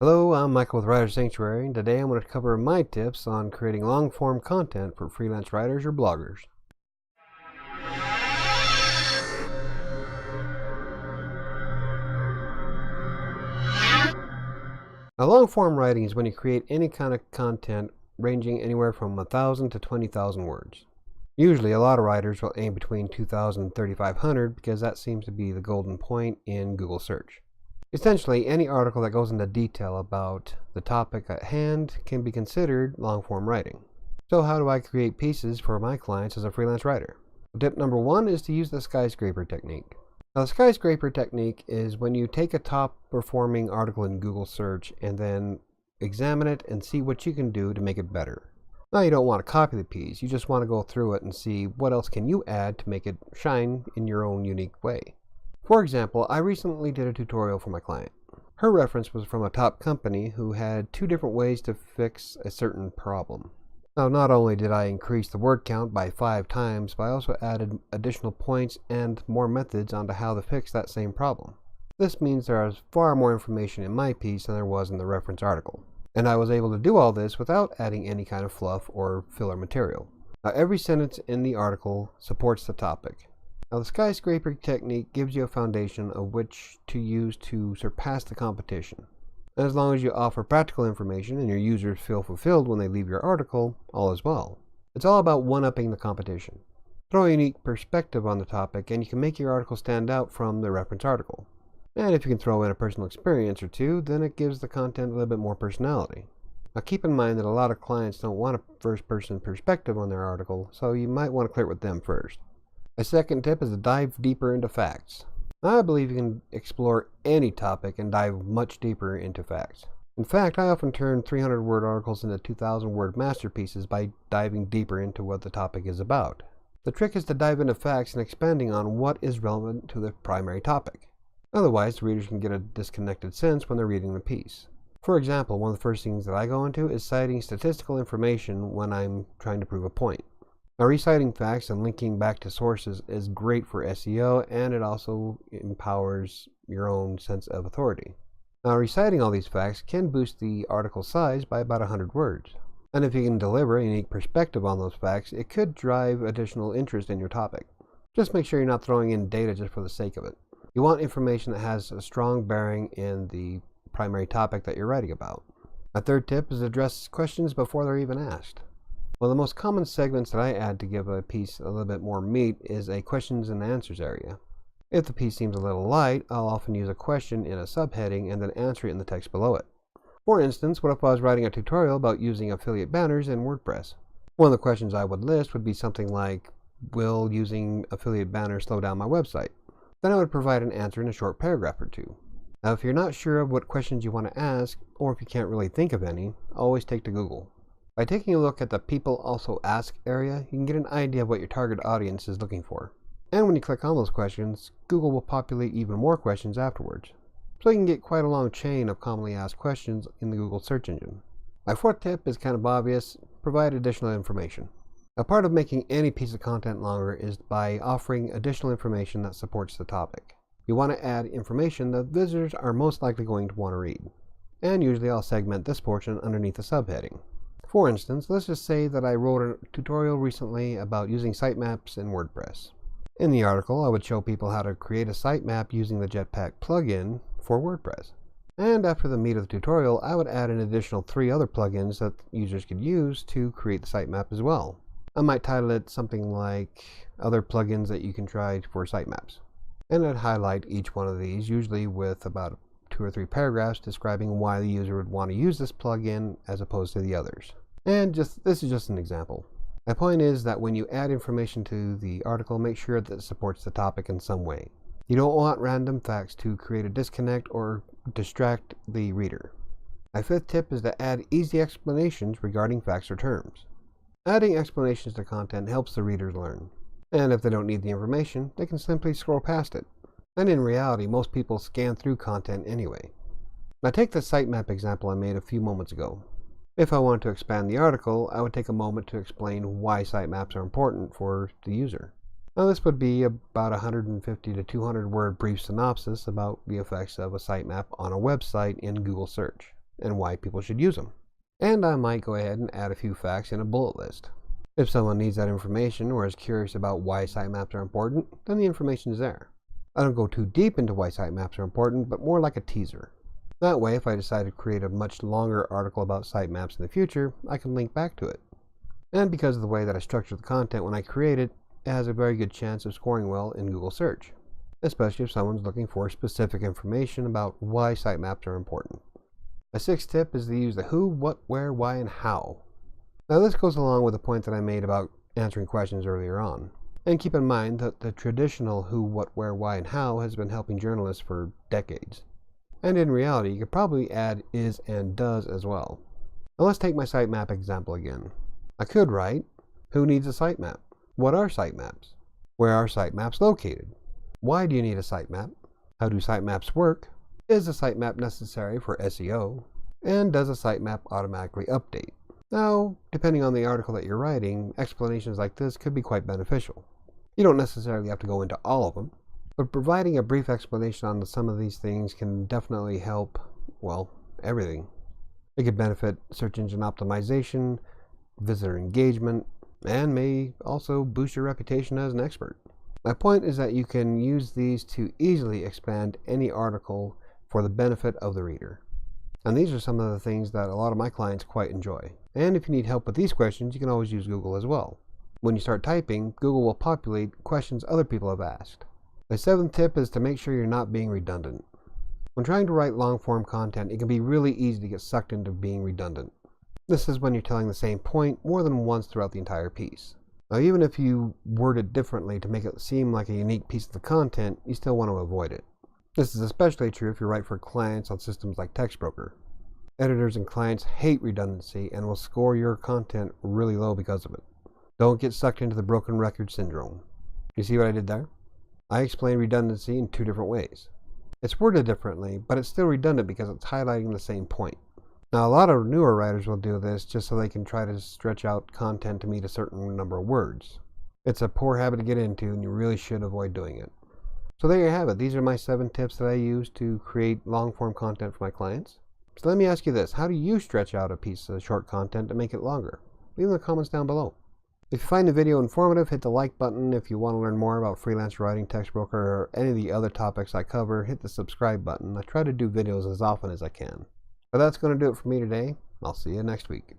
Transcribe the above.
Hello, I'm Michael with WriterSanctuary, and today I'm going to cover my tips on creating long-form content for freelance writers or bloggers. Now, long-form writing is when you create any kind of content ranging anywhere from 1,000 to 20,000 words. Usually, a lot of writers will aim between 2,000 and 3,500 because that seems to be the golden point in Google search. Essentially, any article that goes into detail about the topic at hand can be considered long-form writing. So how do I create pieces for my clients as a freelance writer? Tip number one is to use the Skyscraper Technique. Now, the Skyscraper Technique is when you take a top-performing article in Google search and then examine it and see what you can do to make it better. Now, you don't want to copy the piece, you just want to go through it and see what else can you add to make it shine in your own unique way. For example, I recently did a tutorial for my client. Her reference was from a top company who had two different ways to fix a certain problem. Now, not only did I increase the word count by 5 times, but I also added additional points and more methods onto how to fix that same problem. This means there is far more information in my piece than there was in the reference article. And I was able to do all this without adding any kind of fluff or filler material. Now, every sentence in the article supports the topic. Now, the Skyscraper Technique gives you a foundation of which to use to surpass the competition. And as long as you offer practical information and your users feel fulfilled when they leave your article, all is well. It's all about one-upping the competition. Throw a unique perspective on the topic and you can make your article stand out from the reference article. And if you can throw in a personal experience or two, then it gives the content a little bit more personality. Now, keep in mind that a lot of clients don't want a first-person perspective on their article, so you might want to clear it with them first. A second tip is to dive deeper into facts. I believe you can explore any topic and dive much deeper into facts. In fact, I often turn 300-word articles into 2,000-word masterpieces by diving deeper into what the topic is about. The trick is to dive into facts and expanding on what is relevant to the primary topic. Otherwise, the readers can get a disconnected sense when they're reading the piece. For example, one of the first things that I go into is citing statistical information when I'm trying to prove a point. Now, reciting facts and linking back to sources is great for SEO, and it also empowers your own sense of authority. Now, reciting all these facts can boost the article size by about 100 words. And if you can deliver a unique perspective on those facts, it could drive additional interest in your topic. Just make sure you're not throwing in data just for the sake of it. You want information that has a strong bearing in the primary topic that you're writing about. My third tip is to address questions before they're even asked. One of the most common segments that I add to give a piece a little bit more meat is a questions and answers area. If the piece seems a little light, I'll often use a question in a subheading and then answer it in the text below it. For instance, what if I was writing a tutorial about using affiliate banners in WordPress? One of the questions I would list would be something like, will using affiliate banners slow down my website? Then I would provide an answer in a short paragraph or two. Now, if you're not sure of what questions you want to ask, or if you can't really think of any, always take to Google. By taking a look at the People Also Ask area, you can get an idea of what your target audience is looking for. And when you click on those questions, Google will populate even more questions afterwards. So you can get quite a long chain of commonly asked questions in the Google search engine. My fourth tip is kind of obvious: provide additional information. A part of making any piece of content longer is by offering additional information that supports the topic. You want to add information that visitors are most likely going to want to read. And usually I'll segment this portion underneath a subheading. For instance, let's just say that I wrote a tutorial recently about using sitemaps in WordPress. In the article, I would show people how to create a sitemap using the Jetpack plugin for WordPress. And after the meat of the tutorial, I would add an additional 3 other plugins that users could use to create the sitemap as well. I might title it something like Other Plugins That You Can Try for Sitemaps. And I'd highlight each one of these, usually with about 2 or 3 paragraphs describing why the user would want to use this plugin as opposed to the others. And this is just an example. My point is that when you add information to the article, make sure that it supports the topic in some way. You don't want random facts to create a disconnect or distract the reader. My fifth tip is to add easy explanations regarding facts or terms. Adding explanations to content helps the readers learn. And if they don't need the information, they can simply scroll past it. And in reality, most people scan through content anyway. Now take the sitemap example I made a few moments ago. If I wanted to expand the article, I would take a moment to explain why sitemaps are important for the user. Now this would be about 150 to 200 word brief synopsis about the effects of a sitemap on a website in Google search. and why people should use them. And I might go ahead and add a few facts in a bullet list. If someone needs that information or is curious about why sitemaps are important, then the information is there. I don't go too deep into why sitemaps are important, but more like a teaser. That way, if I decide to create a much longer article about sitemaps in the future, I can link back to it. And because of the way that I structure the content when I create it, it has a very good chance of scoring well in Google search, especially if someone's looking for specific information about why sitemaps are important. My sixth tip is to use the who, what, where, why, and how. Now this goes along with the point that I made about answering questions earlier on. And keep in mind that the traditional who, what, where, why, and how has been helping journalists for decades. And in reality, you could probably add is and does as well. Now let's take my sitemap example again. I could write, who needs a sitemap? What are sitemaps? Where are sitemaps located? Why do you need a sitemap? How do sitemaps work? Is a sitemap necessary for SEO? And does a sitemap automatically update? Now, depending on the article that you're writing, explanations like this could be quite beneficial. You don't necessarily have to go into all of them, but providing a brief explanation on some of these things can definitely help, well, everything. It could benefit search engine optimization, visitor engagement, and may also boost your reputation as an expert. My point is that you can use these to easily expand any article for the benefit of the reader. And these are some of the things that a lot of my clients quite enjoy. And if you need help with these questions, you can always use Google as well. When you start typing, Google will populate questions other people have asked. My seventh tip is to make sure you're not being redundant. When trying to write long-form content, it can be really easy to get sucked into being redundant. This is when you're telling the same point more than once throughout the entire piece. Now, even if you word it differently to make it seem like a unique piece of the content, you still want to avoid it. This is especially true if you write for clients on systems like TextBroker. Editors and clients hate redundancy and will score your content really low because of it. Don't get sucked into the broken record syndrome. You see what I did there? I explained redundancy in two different ways. It's worded differently, but it's still redundant because it's highlighting the same point. Now, a lot of newer writers will do this just so they can try to stretch out content to meet a certain number of words. It's a poor habit to get into, and you really should avoid doing it. So there you have it. These are my 7 tips that I use to create long-form content for my clients. So let me ask you this. How do you stretch out a piece of short content to make it longer? Leave in the comments down below. If you find the video informative, hit the like button. If you want to learn more about freelance writing, TextBroker, or any of the other topics I cover, hit the subscribe button. I try to do videos as often as I can. But that's going to do it for me today. I'll see you next week.